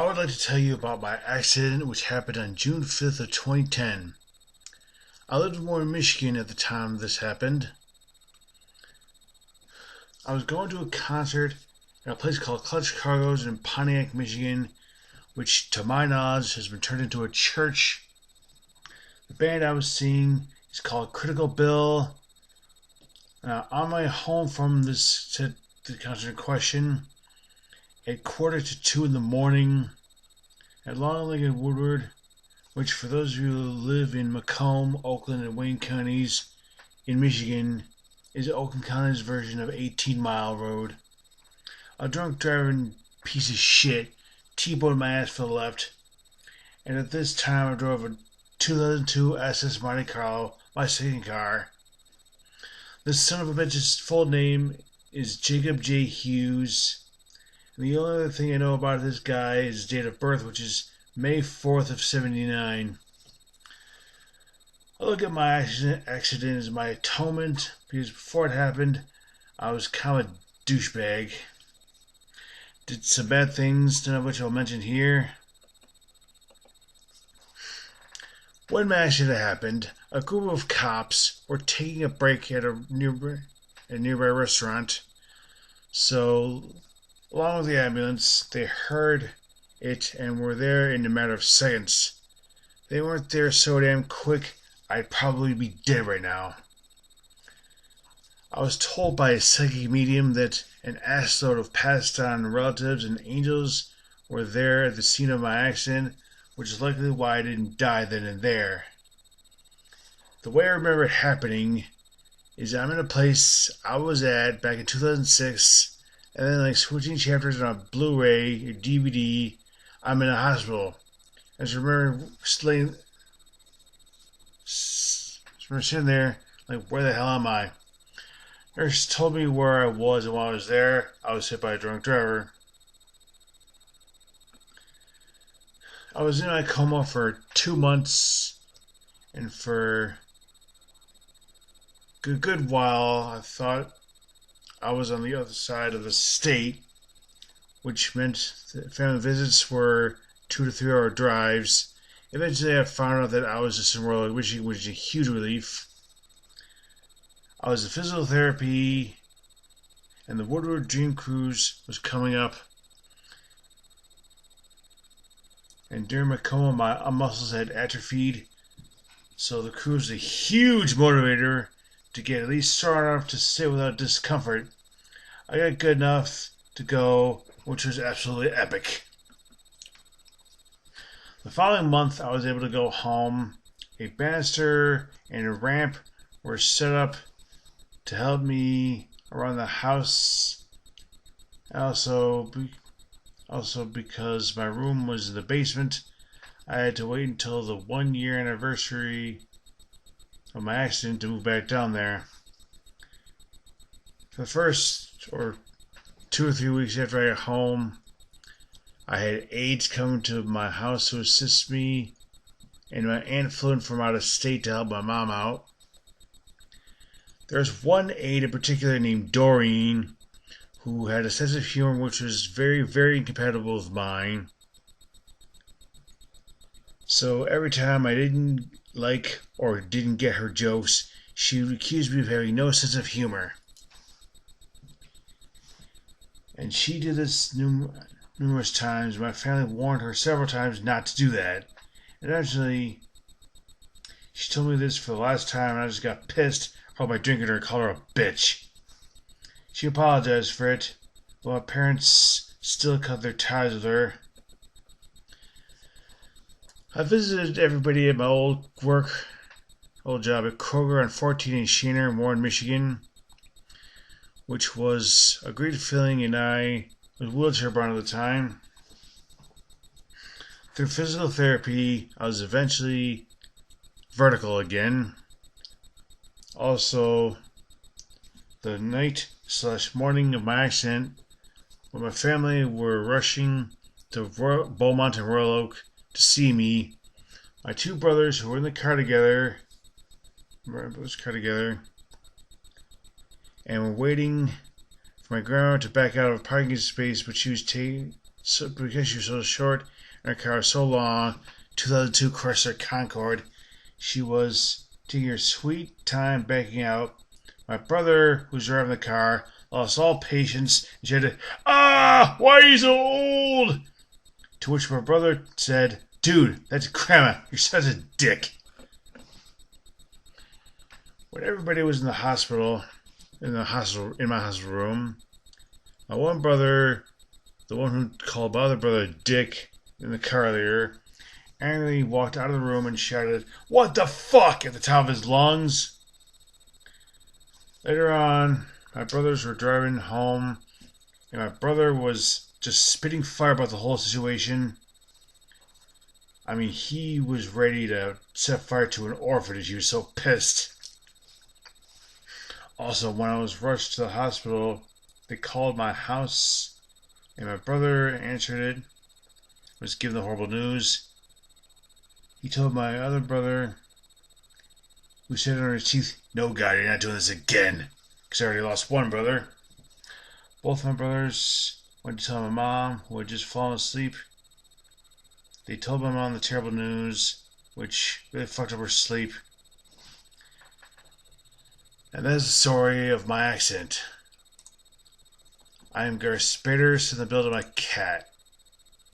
I would like to tell you about my accident which happened on June 5th of 2010. I lived in Warren, Michigan at the time this happened. I was going to a concert at a place called Clutch Cargo's in Pontiac, Michigan, which to my knowledge has been turned into a church. The band I was seeing is called Critical Bill. On my home from the concert in question, at 1:45 in the morning, at Long Lake and Woodward, which for those of you who live in Macomb, Oakland, and Wayne counties in Michigan, is Oakland County's version of 18 Mile Road. A drunk driving piece of shit T-boned my ass for the left, and at this time I drove a 2002 SS Monte Carlo, my second car. This son of a bitch's full name is Jacob J. Hughes. And the only other thing I know about this guy is his date of birth, which is May 4th of 79. I look at my accident as my atonement, because before it happened, I was kind of a douchebag. Did some bad things, none of which I'll mention here. When my accident happened, a group of cops were taking a break at a nearby restaurant. So, along with the ambulance, they heard it and were there in a matter of seconds. They weren't there so damn quick, I'd probably be dead right now. I was told by a psychic medium that an assload of passed on relatives and angels were there at the scene of my accident, which is likely why I didn't die then and there. The way I remember it happening is I'm in a place I was at back in 2006, and then like switching chapters on a Blu-ray or DVD, I'm in a hospital. I just remember sitting there like, where the hell am I? Nurse told me where I was, and while I was there, I was hit by a drunk driver. I was in a coma for 2 months, and for a good while I thought I was on the other side of the state, which meant that family visits were 2 to 3 hour drives. Eventually I found out that I was just in Royal Oak, Michigan, which is a huge relief. I was in physical therapy, and the Woodward Dream Cruise was coming up. And during my coma, my muscles had atrophied, so the cruise was a huge motivator to get at least sore enough to sit without discomfort. I got good enough to go, which was absolutely epic. The following month, I was able to go home. A banister and a ramp were set up to help me around the house. Also because my room was in the basement, I had to wait until the 1-year anniversary of my accident to move back down there. For the first 2 or 3 weeks after I got home, I had aides coming to my house to assist me, and my aunt flew in from out of state to help my mom out. There's one aide in particular named Doreen, who had a sense of humor which was very, very incompatible with mine. So every time I didn't like or didn't get her jokes, she would accuse me of having no sense of humor. And she did this numerous times. My family warned her several times not to do that. And eventually, she told me this for the last time, and I just got pissed by drinking her and called her a bitch. She apologized for it, but my parents still cut their ties with her. I visited everybody at my old job at Kroger on 14 and Sheener in Warren, Michigan, which was a great feeling, and I was wheelchair bound at the time. Through physical therapy, I was eventually vertical again. Also, the night/morning of my accident, when my family were rushing to Beaumont and Royal Oak to see me, my 2 brothers who were in the car together, and were waiting for my grandma to back out of a parking space, but she was because she was so short and her car was so long, 2002 Chrysler Concorde, she was taking her sweet time backing out. My brother, who was driving the car, lost all patience and shouted, why are you so old? To which my brother said, dude, that's grandma, you're such a dick. When everybody was in my hospital room, my one brother, the one who called my other brother Dick in the car earlier, angrily walked out of the room and shouted, "What the fuck?" at the top of his lungs. Later on, my brothers were driving home, and my brother was just spitting fire about the whole situation. I mean, he was ready to set fire to an orphanage. He was so pissed. Also, when I was rushed to the hospital, they called my house, and my brother answered it, was given the horrible news. He told my other brother, who said under his teeth, "No, God, you're not doing this again," because I already lost one brother. Both my brothers went to tell my mom, who had just fallen asleep. They told my mom the terrible news, which really fucked up her sleep. And that is the story of my accident. I am Gareth Spaders in the build of my cat.